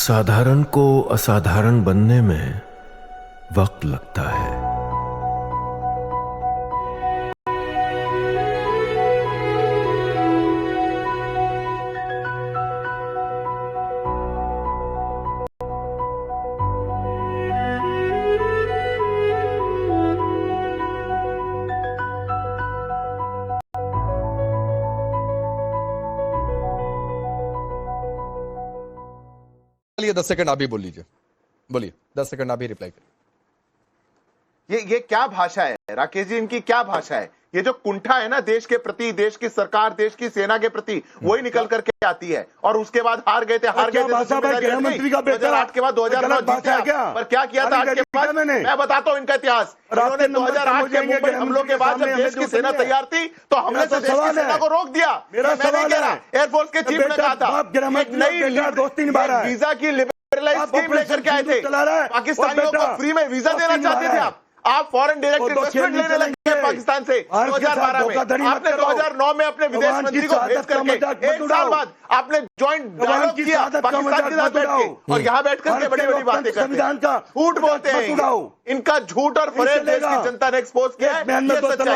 साधारण को असाधारण बनने में वक्त लगता है। चलिए 10 सेकंड आप भी बोल लीजिए, बोलिए 10 सेकंड आप भी रिप्लाई करिए। ये क्या भाषा है राकेश जी, इनकी क्या भाषा है? ये जो कुंठा है ना देश के प्रति, देश की सरकार, देश की सेना के प्रति, वही निकल करके आती है। और उसके बाद हार गए थे 2008 के बाद 2009 जीते आप। पर क्या किया था 8 के बाद? मैं बताता हूँ इनका इतिहास। इन्होंने 2008 के मुंबई हमलों के बाद जब देश की सेना तैयार थी तो हमने से देश की सेना को रोक दिया। मैं नहीं कह रहा, एयरफोर्स के चीफ ने कहा था एक नई वीजा की लिबरलाइज स्कीम लेकर के आए थे। पाकिस्तानियों को फ्री में वीजा देना चाहते थे आप फॉरेन डायरेक्ट इन्वेस्टमेंट लेने लगे पाकिस्तान से 2012 में। आपने 2009 में अपने विदेश मंत्री को भेज करके 1 साल बाद आपने ज्वाइंट डायलॉग किया पाकिस्तान के साथ बैठ के, और यहाँ बैठ करके बड़ी बड़ी बातें करते हैं, झूठ बोलते हैं। इनका झूठ और फरेब देश की जनता ने एक्सपोज किया है।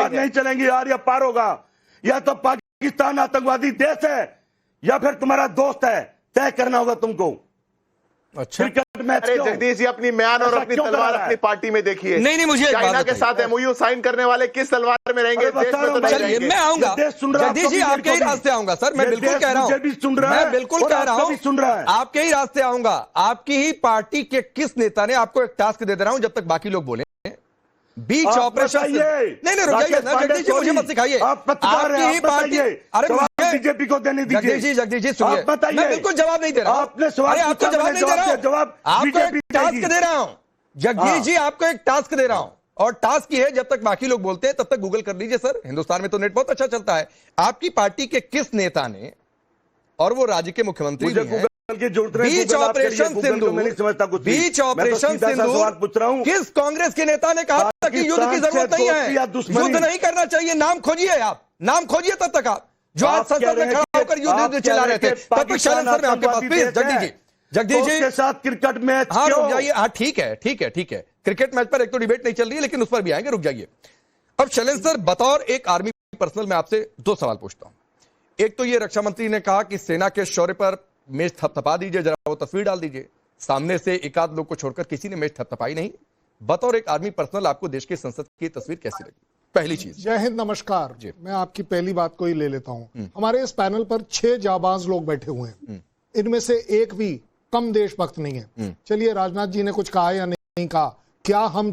नहीं चलेंगे यार, या पार होगा। या तो पाकिस्तान आतंकवादी देश है या फिर तुम्हारा दोस्त है, तय करना होगा तुमको। अच्छा, अरे जगदीश जी, अपनी म्यान और अपनी तलवार अपनी पार्टी में देखिए। नहीं मुझे चाइना के साथ एमओयू साइन करने वाले किस तलवार में रहेंगे? देश में तो नहीं रहेंगे। मैं आऊंगा जगदीश जी, आपके ही रास्ते आऊंगा सर, मैं बिल्कुल कह रहा हूँ, मैं बिल्कुल कह रहा हूँ, आपके ही रास्ते आऊंगा। आपकी ही पार्टी के किस नेता ने आपको एक टास्क दे रहा हूं जब तक बाकी लोग बोले, बीच ऑपरेशन नहीं रुक जाइए ना जगदीश जी, मुझे मत सिखाइए। आपकी ही पार्टी, अरे बीजेपी को देने दीजिए। जगदीश जी सुनिए, मैं बिल्कुल जवाब नहीं दे रहा हूं। आपको जवाब नहीं दे रहा हूं, आपको एक टास्क दे रहा हूं जगदीश जी, आपको एक टास्क दे रहा हूं। और टास्क ये है, जब तक बाकी लोग बोलते हैं तब तक गूगल कर लीजिए सर, हिंदुस्तान में तो नेट बहुत अच्छा चलता है। आपकी पार्टी के किस नेता ने, और वो राज्य के मुख्यमंत्री हैं, बीच ऑपरेशन सिंधु, बीच ऑपरेशन सिंधु किस कांग्रेस के नेता ने कहा था कि युद्ध की जरूरत नहीं है, युद्ध नहीं करना चाहिए? नाम खोजिए, आप नाम खोजिए तब तक आप, जो आज संसद में खड़ा होकर युद्ध चिल्ला रहे थे। तब तक शैलेंद्र सर, मैं आपके पास प्लीज जगदीश जी के साथ क्रिकेट मैच, हाँ रुक जाइए, हाँ ठीक है, क्रिकेट मैच पर एक तो डिबेट नहीं चल रही है, लेकिन उस पर भी आएंगे, रुक जाइए। अब शैलेंद्र सर, बतौर एक आर्मी पर्सनल मैं आपसे 2 सवाल पूछता हूं। एक तो ये रक्षा मंत्री ने कहा कि सेना के शौर्य पर मेज थपथपा दीजिए, जरा वो तस्वीर डाल दीजिए। सामने से एक आध लोग को छोड़कर किसी ने मेज थपथपाई नहीं। बतौर एक आर्मी पर्सनल आपको देश की संसद की तस्वीर कैसी लगी? पहली चीज। जय हिंद, नमस्कार। मैं आपकी पहली बात को ही ले लेता हूं। हमारे इस पैनल पर 6 जाबाज लोग बैठे हुए हैं, इनमें से एक भी कम देशभक्त नहीं है। चलिए, राजनाथ जी ने कुछ कहा या नहीं कहा, क्या हम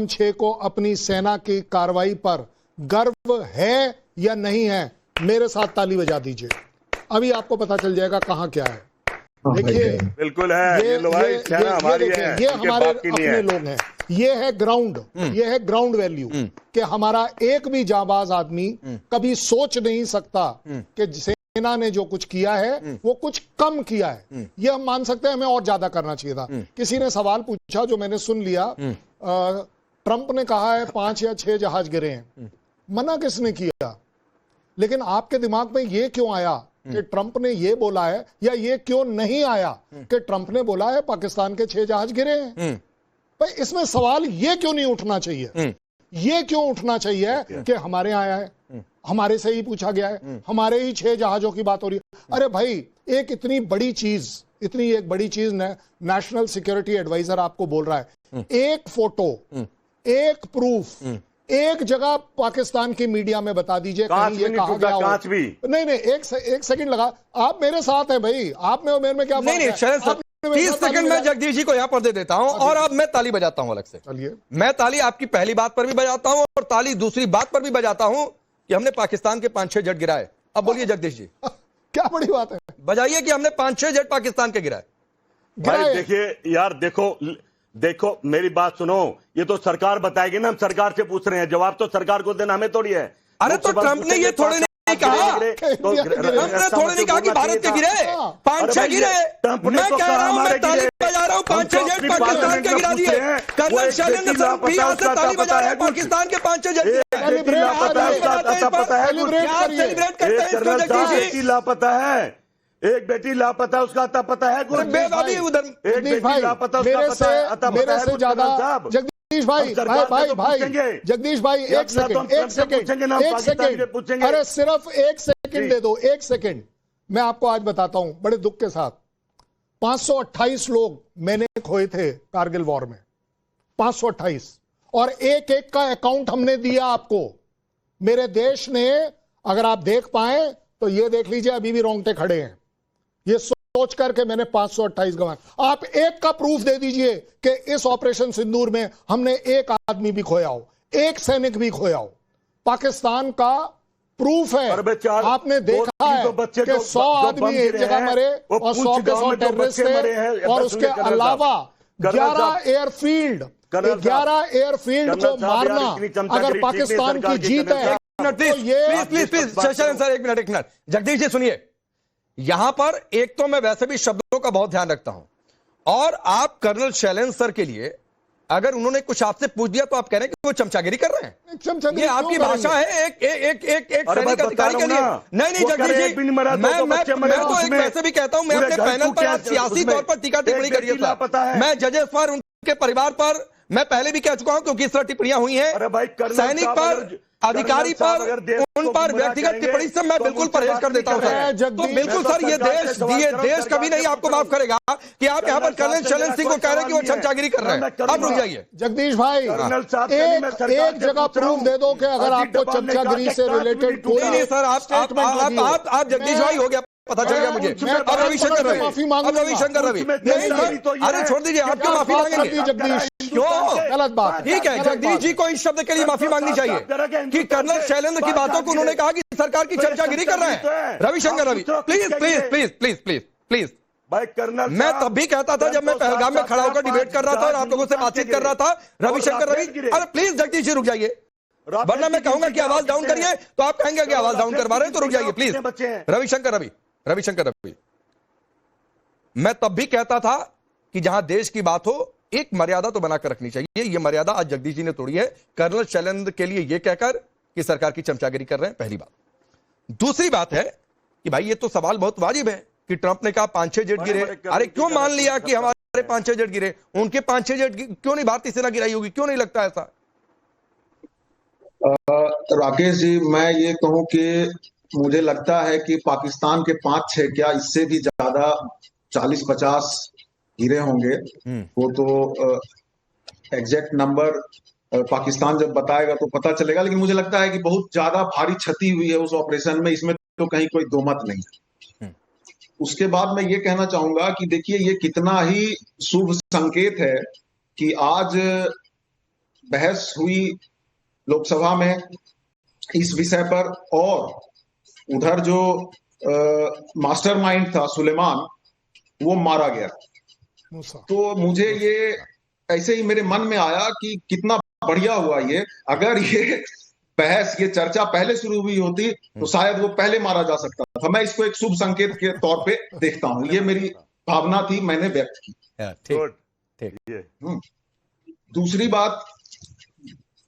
6 को अपनी सेना की कार्रवाई पर गर्व है या नहीं है? मेरे साथ ताली बजा दीजिए, अभी आपको पता चल जाएगा कहां क्या है। देखिए, बिल्कुल है, ये हमारे अपने लोग हैं। ये है ग्राउंड, ये है ग्राउंड वैल्यू कि हमारा एक भी जाबाज आदमी कभी सोच नहीं सकता कि सेना ने जो कुछ किया है वो कुछ कम किया है। ये हम मान सकते हैं, हमें और ज्यादा करना चाहिए था। किसी ने सवाल पूछा जो मैंने सुन लिया, ट्रंप ने कहा है 5 या 6 जहाज गिरे हैं। मना किसने किया? लेकिन आपके दिमाग में ये क्यों आया कि ट्रंप ने ये बोला है, या ये क्यों नहीं आया कि ट्रंप ने बोला है पाकिस्तान के 6 जहाज गिरे हैं? भाई, इसमें सवाल ये क्यों नहीं उठना चाहिए? ये क्यों उठना चाहिए कि हमारे यहाँ आया है, हमारे से ही पूछा गया है, हमारे ही 6 जहाजों की बात हो रही है? अरे भाई, इतनी एक बड़ी चीज नेशनल सिक्योरिटी एडवाइजर आपको बोल रहा है, एक फोटो, एक प्रूफ, एक जगह पाकिस्तान की मीडिया में बता दीजिए कहीं ये कहा गया हो। नहीं, एक सेकंड लगा, आप मेरे साथ हैं भाई, आप में और मेरे में क्या? नहीं, 30 सेकंड में जगदीश जी को यहां पर दे देता हूं, और अब मैं ताली बजाता हूं अलग से। चलिए, मैं ताली आपकी पहली बात पर भी बजाता हूं और ताली दूसरी बात पर भी बजाता हूं कि हमने पाकिस्तान के 5-6 जेट गिराए। अब बोलिए जगदीश जी, क्या बड़ी बात है? बजाइए कि हमने 5-6 जेट पाकिस्तान के गिराए। देखिए यार, देखो मेरी बात सुनो, ये तो सरकार बताएगी ना, हम सरकार से पूछ रहे हैं, जवाब तो सरकार को देना, हमें थोड़ी है। अरे तो ट्रंप ने ये थोड़े नहीं कहा, हमने थोड़े नहीं कहा कि भारत के गिरे 5-6 गिरे। मैं कह रहा हूं, मैं ताली बजा रहा हूं, 5-6 जेट पाकिस्तान के गिरा दिए। कर्नल शैलेंद्र सर भी यहां से ताली बजा रहे हैं, पाकिस्तान के 5-6 जेट लापता है, एक बेटी लापता, उसका अता पता है कुछ? अभी उधर एक बेटी लापता, उसका पता है, अता पता है कुछ? ज्यादा साहब जगदीश भाई, जगदीश भाई, एक सेकंड, अरे सिर्फ एक सेकंड दे दो, एक सेकंड। मैं आपको आज बताता हूं बड़े दुख के साथ, 528 लोग मैंने खोए थे कारगिल वॉर में, 528, और एक एक का अकाउंट हमने दिया आपको। मेरे देश ने, अगर आप देख पाए तो ये देख लीजिए, अभी भी रोंगटे खड़े हैं ये सोच करके मैंने 528 गंवाए। आप एक का प्रूफ दे दीजिए कि इस ऑपरेशन सिंदूर में हमने एक आदमी भी खोया हो, एक सैनिक भी खोया हो। पाकिस्तान का प्रूफ है, आपने देखा है कि 100 आदमी एक जगह मरे और 100 के 100 टेररिस्ट थे, और उसके अलावा 11 एयरफील्ड को मारना अगर पाकिस्तान की जीत है प्लीज सर, एक मिनट। जगदीश जी सुनिए, यहां पर एक तो मैं वैसे भी शब्दों का बहुत ध्यान रखता हूं, और आप कर्नल शैलेंद्र सर के लिए अगर उन्होंने कुछ आपसे पूछ दिया तो आप कह रहे हैं कि वो चमचागिरी कर रहे हैं। ये आपकी भाषा है एक सैनिक अधिकारी के लिए। नहीं जगदीश जी, मैं तो एक वैसे भी कहता हूं, मैं अपने पैनल पर आप सियासी तौर पर टीका टिप्पणी करिए सर। मैं जजेस पर, उनके परिवार पर मैं पहले भी कह चुका हूं, क्योंकि इस तरह टिप्पणियां हुई हैं सैनिक पर, अधिकारी पर, उन पर व्यक्तिगत टिप्पणी से मैं बिल्कुल परहेज कर देता हूं सर। तो बिल्कुल सर, ये देश कभी नहीं आपको माफ करेगा कि आप यहां पर कर्नल शैलेंद्र सिंह को कह रहे हैं कि वो चमचागिरी कर रहे हैं। अब रुक जाइए जगदीश भाई, एक जगह प्रूफ दे दो कि अगर आपको चमचागिरी से रिलेटेड कोई नहीं सर, आप जगदीश भाई हो गया, पता चल गया मुझे। अब रविशंकर रवि, अरे छोड़ दीजिए, आप क्यों माफी मांगेंगे जगदीश? क्यों? गलत बात। ठीक है, जगदीश जी को इस शब्द के लिए माफी मांगनी चाहिए कि कर्नल शैलेंद्र की बातों को उन्होंने कहा कि सरकार की चमचागिरी कर रहे हैं। रविशंकर रवि, प्लीज भाई कर्नल, मैं तब भी कहता था जब मैं पहलगाम में खड़ा होकर डिबेट कर रहा था और आप लोगों से बातचीत कर रहा था। रविशंकर रवि, अरे प्लीज जगदीश जी रुक जाइए, वरना मैं कहूंगा कि आवाज डाउन करिए तो आप कहेंगे कि आवाज डाउन करवा रहे हैं, तो रुक जाइए प्लीज। रविशंकर रवि, मैं तब भी कहता था कि जहां देश की बात हो एक मर्यादा तो बनाकर रखनी चाहिए। यह मर्यादा आज जगदीश जी ने तोड़ी है कर्नल शैलेंद्र के लिए यह कहकर कि सरकार की चमचागिरी कर रहे हैं, पहली बात। दूसरी बात है कि भाई ये तो सवाल बहुत वाजिब है कि ट्रंप ने कहा 5-6 जेट गिरे। अरे क्यों मान लिया कि हमारे 5-6 जेट गिरे, उनके 5-6 जेट क्यों नहीं भारतीय सेना गिराई होगी? क्यों नहीं लगता ऐसा? राकेश जी, मैं ये कहूं कि मुझे लगता है कि पाकिस्तान के 5-6 क्या इससे भी ज्यादा 40-50 गिरे होंगे। वो तो एग्जैक्ट नंबर पाकिस्तान जब बताएगा तो पता चलेगा, लेकिन मुझे लगता है कि बहुत ज्यादा भारी क्षति हुई है उस ऑपरेशन में, इसमें तो कहीं कोई दो मत नहीं है। उसके बाद मैं ये कहना चाहूंगा कि देखिए ये कितना ही शुभ संकेत है कि आज बहस हुई लोकसभा में इस विषय पर, और उधर जो मास्टरमाइंड था सुलेमान वो मारा गया। तो मुझे ये ऐसे ही मेरे मन में आया कि कितना बढ़िया हुआ ये, अगर ये बहस, ये चर्चा पहले शुरू हुई होती तो शायद वो पहले मारा जा सकता था। मैं इसको एक शुभ संकेत के तौर पे देखता हूं, ये मेरी भावना थी, मैंने व्यक्त की। दूसरी बात,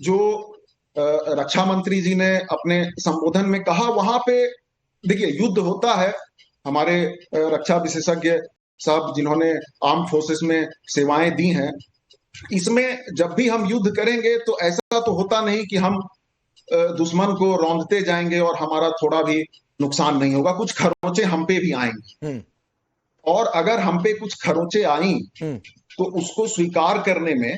जो रक्षा मंत्री जी ने अपने संबोधन में कहा, वहां पे देखिए युद्ध होता है, हमारे रक्षा विशेषज्ञ साहब जिन्होंने आर्म फोर्सेस में सेवाएं दी हैं, इसमें जब भी हम युद्ध करेंगे तो ऐसा तो होता नहीं कि हम दुश्मन को रौंदते जाएंगे और हमारा थोड़ा भी नुकसान नहीं होगा, कुछ खरोंचे हम पे भी आएंगे। और अगर हम पे कुछ खरोंचे आई तो उसको स्वीकार करने में,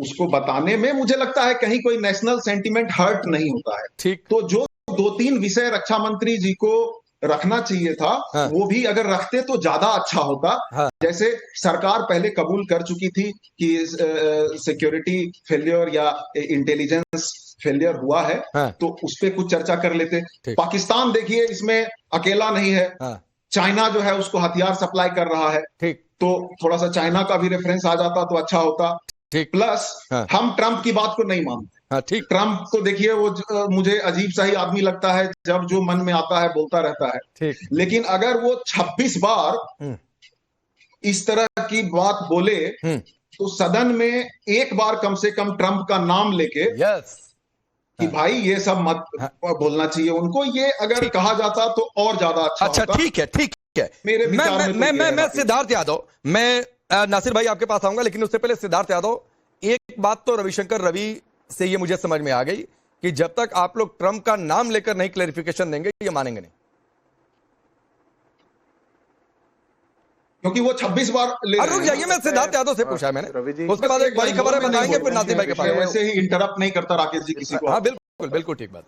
उसको बताने में मुझे लगता है कहीं कोई नेशनल सेंटिमेंट हर्ट नहीं होता है। ठीक, तो जो 2-3 विषय रक्षा मंत्री जी को रखना चाहिए था, हाँ, वो भी अगर रखते तो ज्यादा अच्छा होता। हाँ, जैसे सरकार पहले कबूल कर चुकी थी कि सिक्योरिटी फेलियर या इंटेलिजेंस फेलियर हुआ है, हाँ, तो उस पर कुछ चर्चा कर लेते। पाकिस्तान देखिए इसमें अकेला नहीं है, हाँ, चाइना जो है उसको हथियार सप्लाई कर रहा है, ठीक, तो थोड़ा सा चाइना का भी रेफरेंस आ जाता तो अच्छा होता। प्लस हाँ, हम ट्रंप की बात को नहीं मानते। हाँ, ठीक, ट्रंप को देखिए वो मुझे अजीब सा ही आदमी लगता है, जब जो मन में आता है बोलता रहता है। ठीक, लेकिन अगर वो 26 बार इस तरह की बात बोले तो सदन में एक बार कम से कम ट्रंप का नाम लेके कि भाई ये सब मत बोलना चाहिए उनको, ये अगर कहा जाता तो और ज्यादा अच्छा होता। ठीक है, ठीक है। मेरे विचार में तो ये है मैं राकेश। सिद्धार्थ यादव, मैं नासिर भाई आपके पास आऊंगा, लेकिन उससे पहले सिद्धार्थ यादव, एक बात तो रविशंकर रवि से ये मुझे समझ में आ गई कि जब तक आप लोग ट्रंप का नाम लेकर नहीं क्लैरिफिकेशन देंगे, ये मानेंगे नहीं, क्योंकि वो 26 बार ले रुक जाइए, मैं सिद्धार्थ यादव से पूछा है मैंने, रवि जी, उसके बाद एक बड़ी खबर है बताएंगे, फिर नासिर भाई के मैं पास। वैसे ही इंटरप्ट नहीं करता राकेश जी किसी को। हाँ बिल्कुल बिल्कुल ठीक बात।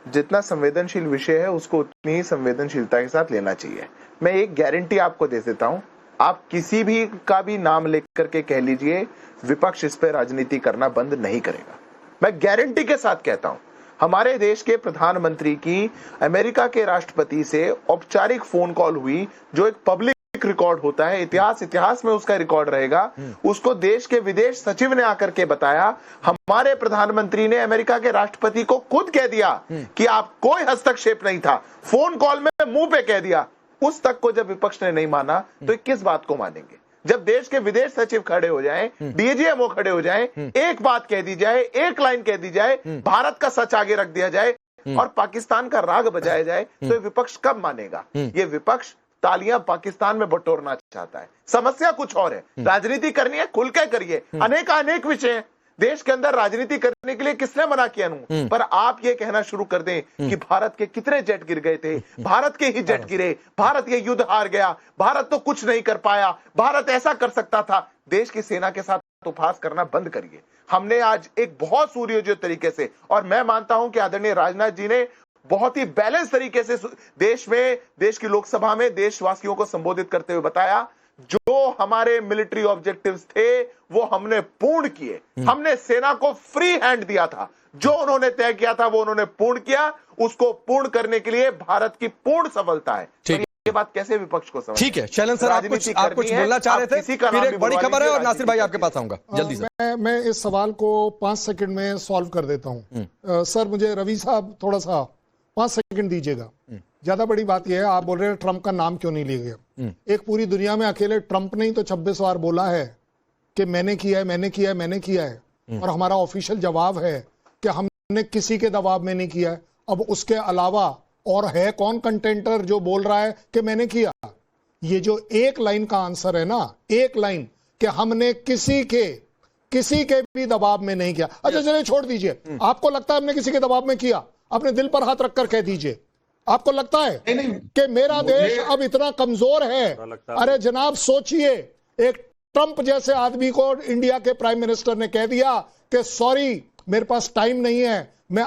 जितना संवेदनशील विषय है उसको उतनी ही संवेदनशीलता के साथ लेना चाहिए। मैं एक गारंटी आपको दे देता हूं, आप किसी भी का भी नाम लेकर के कह लीजिए, विपक्ष इस पर राजनीति करना बंद नहीं करेगा। मैं गारंटी के साथ कहता हूं। हमारे देश के प्रधानमंत्री की अमेरिका के राष्ट्रपति से औपचारिक फोन कॉल हुई, जो एक पब्लिक रिकॉर्ड होता है, इतिहास में उसका रिकॉर्ड रहेगा। उसको देश के विदेश सचिव ने आकर के बताया, हमारे प्रधानमंत्री ने अमेरिका के राष्ट्रपति को खुद कह दिया कि आप कोई हस्तक्षेप नहीं था, फोन कॉल में मुंह पे कह दिया। उस तक को जब विपक्ष ने नहीं माना तो किस बात को मानेंगे? जब देश के विदेश सचिव खड़े हो जाएं, डीजीएमओ खड़े हो जाएं, एक बात कह दी जाए, एक लाइन कह दी जाए, भारत का सच आगे रख दिया जाए और पाकिस्तान का राग बजाया जाए, तो ये विपक्ष कब मानेगा? ये विपक्ष तालियां पाकिस्तान में बटोरना चाहता है। समस्या कुछ और है। राजनीति करनी है, खुल के करिए। अनेक विषय हैं देश के अंदर, राजनीति करने के लिए किसने मना किया? पर आप ये कहना शुरू कर दें कि भारत के कितने जेट गिर गए थे, भारत के ही जेट गिरे, भारत ये युद्ध हार गया, भारत तो कुछ नहीं कर पाया, भारत ऐसा कर सकता था। देश की सेना के साथ उपहास करना बंद करिए। हमने आज एक बहुत सुनियोजित तरीके से, और मैं मानता हूं कि आदरणीय राजनाथ जी ने बहुत ही बैलेंस तरीके से देश की लोकसभा में देशवासियों को संबोधित करते हुए बताया, जो हमारे मिलिट्री ऑब्जेक्टिव्स थे वो हमने पूर्ण किए। हमने सेना को फ्री हैंड दिया था, जो उन्होंने तय किया था वो उन्होंने पूर्ण किया। उसको पूर्ण करने के लिए भारत की पूर्ण सफलता है। ठीक, ये बात कैसे विपक्ष को समझ? ठीक है शैलेंद्र सर, आप कुछ बोलना चाह रहे थे, फिर एक बड़ी खबर है और नासिर भाई आपके पास आऊंगा जल्दी से। मैं इस सवाल को 5 सेकंड में सॉल्व कर देता हूं। सर मुझे रवि साहब थोड़ा सा 5 सेकंड दीजिएगा। ज्यादा बड़ी बात यह है, आप बोल रहे हैं ट्रंप का नाम क्यों नहीं लिया गया। एक पूरी दुनिया में अकेले ट्रंप ने ही तो 26 बार बोला है कि मैंने किया है, मैंने किया है, मैंने किया है, और हमारा ऑफिशियल जवाब है कि हमने किसी के दबाव में नहीं किया है। अब उसके अलावा और है कौन कंटेंटर जो बोल रहा है कि मैंने किया? ये जो एक लाइन का आंसर है ना, एक लाइन कि हमने किसी के भी दबाव में नहीं किया। अच्छा चलिए छोड़ दीजिए, आपको लगता है हमने किसी के दबाव में किया? अपने दिल पर हाथ रखकर कह दीजिए, आपको लगता है कि मेरा देश अब इतना कमजोर है? अरे जनाब सोचिए, एक ट्रंप जैसे आदमी को इंडिया के प्राइम मिनिस्टर ने कह दिया कि सॉरी मेरे पास टाइम नहीं है, मैं